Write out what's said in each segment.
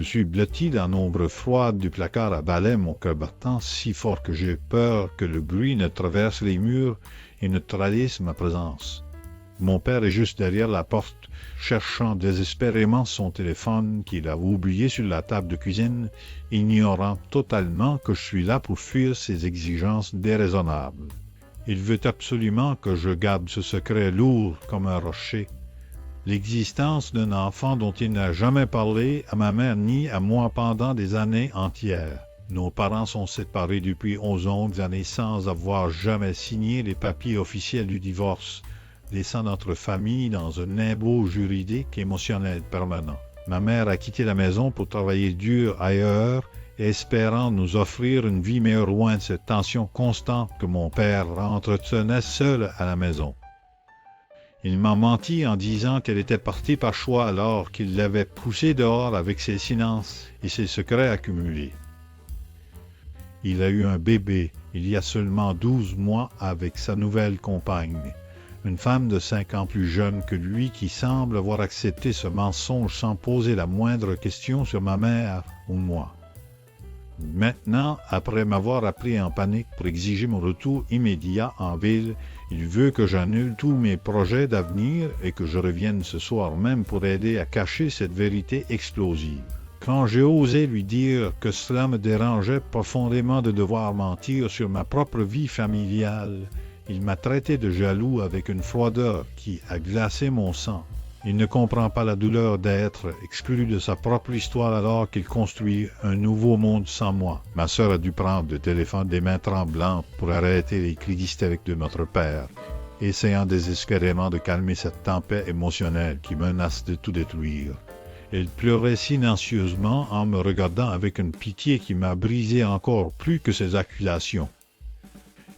Je suis blotti dans l'ombre froide du placard à balai, mon cœur battant si fort que j'ai peur que le bruit ne traverse les murs et ne trahisse ma présence. Mon père est juste derrière la porte, cherchant désespérément son téléphone qu'il a oublié sur la table de cuisine, ignorant totalement que je suis là pour fuir ses exigences déraisonnables. Il veut absolument que je garde ce secret lourd comme un rocher. L'existence d'un enfant dont il n'a jamais parlé à ma mère ni à moi pendant des années entières. Nos parents sont séparés depuis 11 longues années sans avoir jamais signé les papiers officiels du divorce, laissant notre famille dans un limbo juridique et émotionnel permanent. Ma mère a quitté la maison pour travailler dur ailleurs, espérant nous offrir une vie meilleure loin de cette tension constante que mon père entretenait seul à la maison. Il m'a menti en disant qu'elle était partie par choix alors qu'il l'avait poussée dehors avec ses silences et ses secrets accumulés. Il a eu un bébé il y a seulement 12 mois avec sa nouvelle compagne, une femme de 5 ans plus jeune que lui qui semble avoir accepté ce mensonge sans poser la moindre question sur ma mère ou moi. Maintenant, après m'avoir appelé en panique pour exiger mon retour immédiat en ville, il veut que j'annule tous mes projets d'avenir et que je revienne ce soir même pour aider à cacher cette vérité explosive. Quand j'ai osé lui dire que cela me dérangeait profondément de devoir mentir sur ma propre vie familiale, il m'a traité de jaloux avec une froideur qui a glacé mon sang. Il ne comprend pas la douleur d'être exclu de sa propre histoire alors qu'il construit un nouveau monde sans moi. Ma sœur a dû prendre le téléphone des mains tremblantes pour arrêter les cris hystériques de notre père, essayant désespérément de calmer cette tempête émotionnelle qui menace de tout détruire. Elle pleurait silencieusement en me regardant avec une pitié qui m'a brisé encore plus que ses accusations.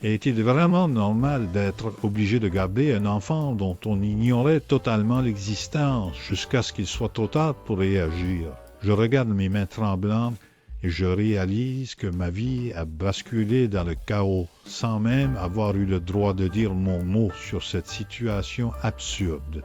Est-il vraiment normal d'être obligé de garder un enfant dont on ignorait totalement l'existence jusqu'à ce qu'il soit trop tard pour réagir? Je regarde mes mains tremblantes et je réalise que ma vie a basculé dans le chaos sans même avoir eu le droit de dire mon mot sur cette situation absurde.